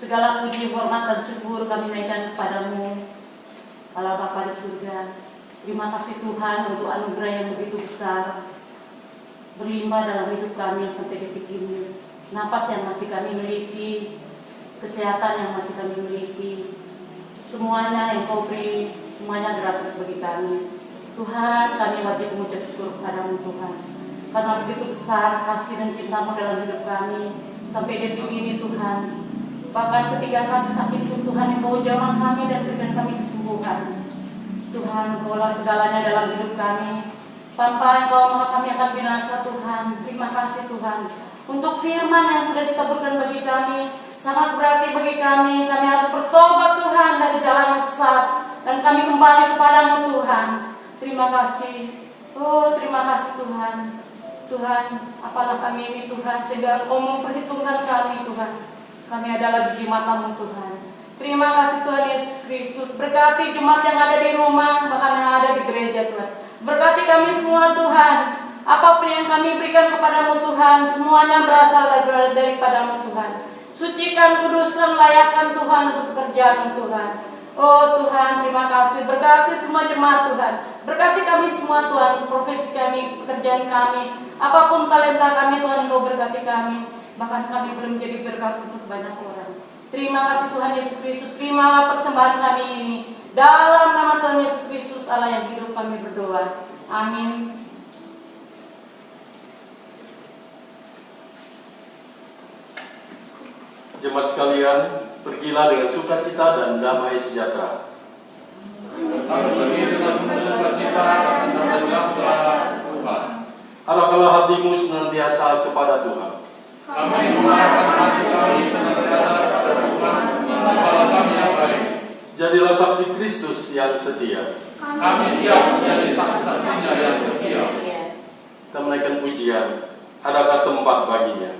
S3: Segala puji, hormat, dan syukur kami naikkan kepadamu, Allah Bapa di surga. Terima kasih Tuhan untuk anugerah yang begitu besar, berlimpah dalam hidup kami sampai detik ini. Napas yang masih kami miliki, kesehatan yang masih kami miliki, semuanya yang Kau beri, semuanya gratis bagi kami. Tuhan, kami wajib mengucap syukur kepadamu Tuhan, karena begitu besar kasih dan cintamu dalam hidup kami sampai detik ini Tuhan. Bahkan ketika kami sakit pun Tuhan, Engkau jamah kami dan berikan kami kesembuhan. Tuhan, Engkaulah segalanya dalam hidup kami. Tanpa Engkau maka kami akan binasa Tuhan. Terima kasih Tuhan untuk firman yang sudah ditaburkan bagi kami. Sangat berarti bagi kami. Kami harus bertobat Tuhan dari jalan yang sesat dan kami kembali kepadamu Tuhan. Terima kasih. Oh, terima kasih Tuhan. Tuhan, apalah kami ini Tuhan, sehingga Engkau memperhitungkan kami Tuhan. Kami adalah biji matamu Tuhan. Terima kasih Tuhan Yesus Kristus. Berkati jemaat yang ada di rumah, bahkan yang ada di gereja Tuhan. Berkati kami semua Tuhan. Apapun yang kami berikan kepadamu Tuhan, semuanya berasal daripadamu Tuhan. Sucikan, kuduskan, layakkan Tuhan untuk pekerjaan Tuhan. Oh Tuhan, terima kasih. Berkati semua jemaat Tuhan. Berkati kami semua Tuhan, profesi kami, pekerjaan kami, apapun talenta kami Tuhan, Engkau berkati kami. Bahkan kami belum menjadi berkat untuk banyak orang. Terima kasih Tuhan Yesus Kristus. Terimalah persembahan kami ini. Dalam nama Tuhan Yesus Kristus, Allah yang hidup, kami berdoa. Amin.
S2: Jemaat sekalian, pergilah dengan sukacita dan damai sejahtera. Arahkanlah hatimu senantiasa kepada Tuhan.
S4: Kami mengarahkan hati kami senantiasa kepada Tuhan, Allah kami yang baik.
S2: Jadilah saksi Kristus yang setia.
S4: Kami siap menjadi saksi-saksinya yang setia.
S2: Kita menaikkan pujian. Adakah tempat baginya?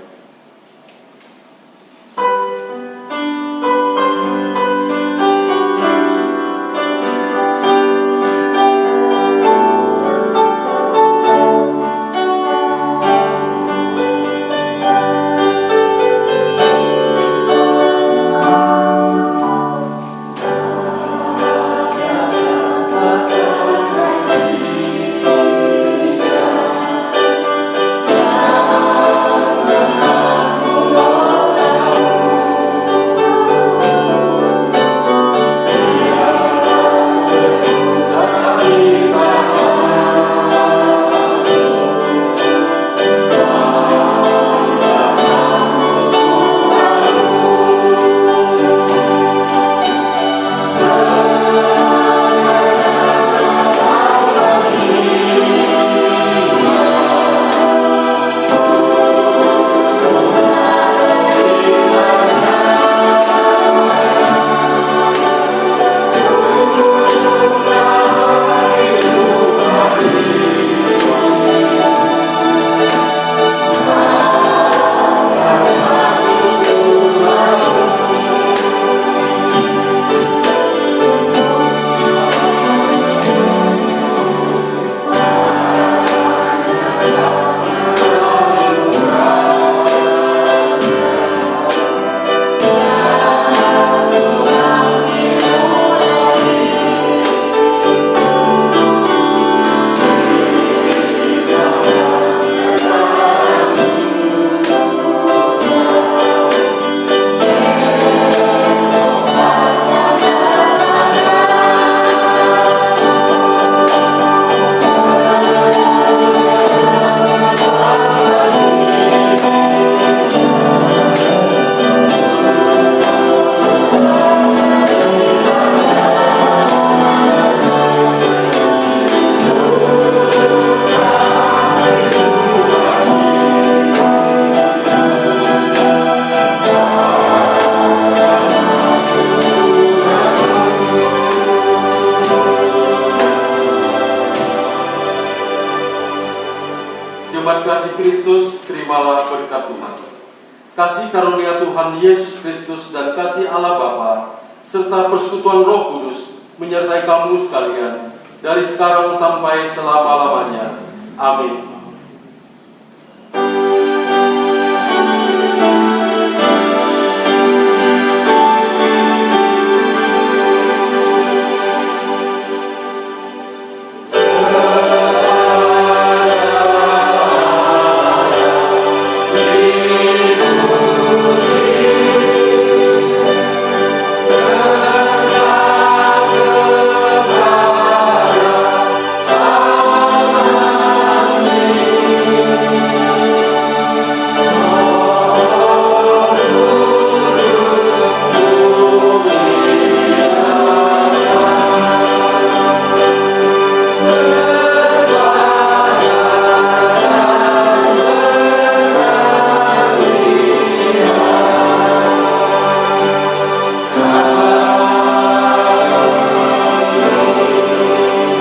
S2: Jemaat kasih Kristus, terimalah berkat Tuhan. Kasih karunia Tuhan Yesus Kristus dan kasih Allah Bapa serta persekutuan Roh Kudus menyertai kamu sekalian dari sekarang sampai selama-lamanya. Amin.